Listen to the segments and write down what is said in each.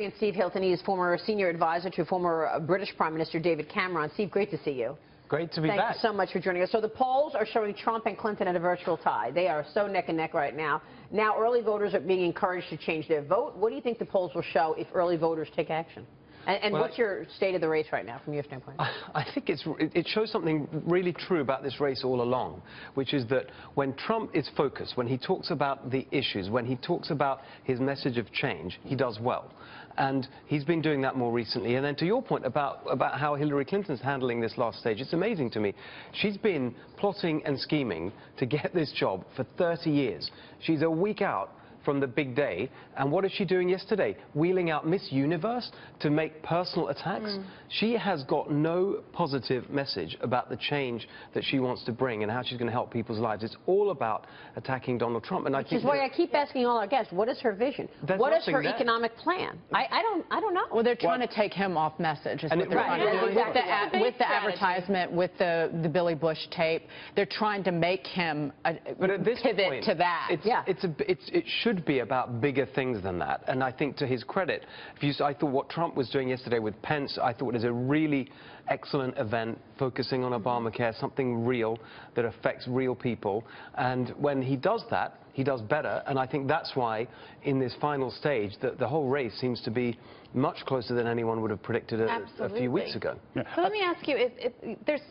And Steve Hilton, he is former senior advisor to former British Prime Minister David Cameron. Steve, great to see you. Great to be back. Thank you so much for joining us. So the polls are showing Trump and Clinton at a virtual tie. They are so neck and neck right now. Now early voters are being encouraged to change their vote. What do you think the polls will show if early voters take action? And well, what's your state of the race right now from your standpoint? I think it shows something really true about this race all along, which is that when Trump is focused, when he talks about the issues, when he talks about his message of change, he does well. And he's been doing that more recently. And then to your point about how Hillary Clinton's handling this last stage, it's amazing to me. She's been plotting and scheming to get this job for 30 years. She's a week out from the big day, and what is she doing yesterday? Wheeling out Miss Universe to make personal attacks? She has got no positive message about the change that she wants to bring and how she's going to help people's lives. It's all about attacking Donald Trump. And Which is why I keep asking all our guests, what is her vision? What is her economic plan? I don't know. Well, they're trying to take him off message, is what they're trying to do. With the advertisement, with the Billy Bush tape, they're trying to make him pivot to that. It should be about bigger things than that. And I think to his credit, I thought what Trump was doing yesterday with Pence, I thought it was a really excellent event, focusing on Obamacare, something real that affects real people. And when he does that, he does better. And I think that's why in this final stage, the whole race seems to be much closer than anyone would have predicted a few weeks ago. Yeah. So let me ask you,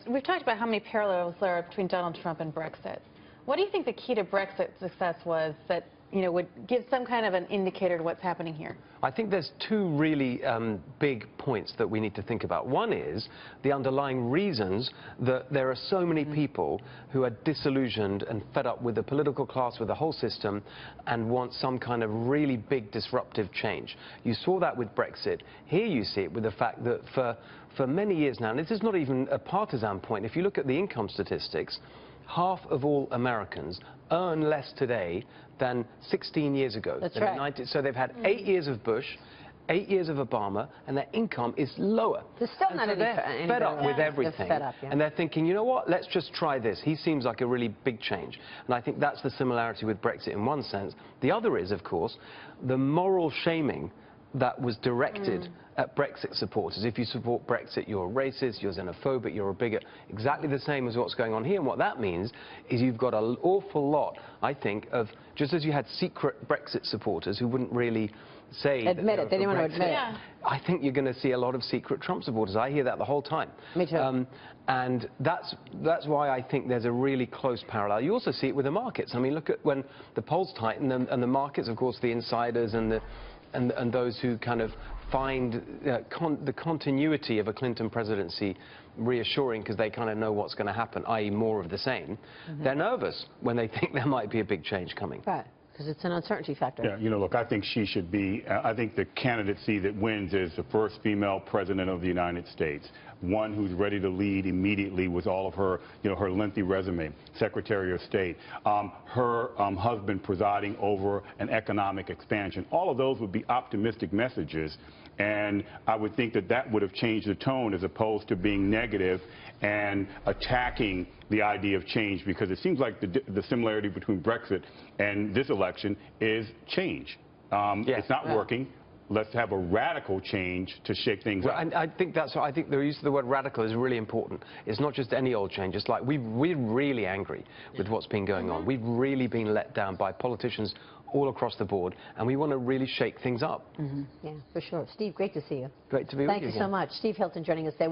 we've talked about how many parallels there are between Donald Trump and Brexit. What do you think the key to Brexit success was that would give some kind of an indicator to what's happening here? I think there's two really big points that we need to think about. One is the underlying reasons that there are so many people who are disillusioned and fed up with the political class, with the whole system, and want some kind of really big disruptive change. You saw that with Brexit. Here you see it with the fact that for many years now, and this is not even a partisan point, if you look at the income statistics, half of all Americans earn less today than 16 years ago. That's right. So they've had 8 years of Bush, 8 years of Obama, and their income is lower. There's still not any fed up with everything. And they're thinking, you know what, let's just try this. He seems like a really big change. And I think that's the similarity with Brexit in one sense. The other is, of course, the moral shaming that was directed at Brexit supporters. If you support Brexit, you're a racist, you're xenophobic, you're a bigot. Exactly the same as what's going on here. And what that means is you've got an awful lot, I think, of, just as you had secret Brexit supporters who wouldn't really say admit it, they didn't want to admit it. I think you're going to see a lot of secret Trump supporters. I hear that the whole time. Me too. And that's why I think there's a really close parallel. You also see it with the markets. I mean, look at when the polls tighten and the markets, of course, the insiders and those who kind of find the continuity of a Clinton presidency reassuring because they kind of know what's going to happen, i.e. more of the same. They're nervous when they think there might be a big change coming. Right, because it's an uncertainty factor. Yeah, look, I think she should be, I think the candidacy that wins is the first female president of the United States. One who's ready to lead immediately with all of her, her lengthy resume, Secretary of State, her husband presiding over an economic expansion. All of those would be optimistic messages, and I would think that would have changed the tone as opposed to being negative and attacking the idea of change, because it seems like the similarity between Brexit and this election is change. It's not working. Let's have a radical change to shake things up. And I think the use of the word radical is really important. It's not just any old change. It's like we're really angry with what's been going on. We've really been let down by politicians all across the board, and we want to really shake things up. Yeah, for sure. Steve, great to see you. Great to be with you. Thank you so much. Steve Hilton joining us today.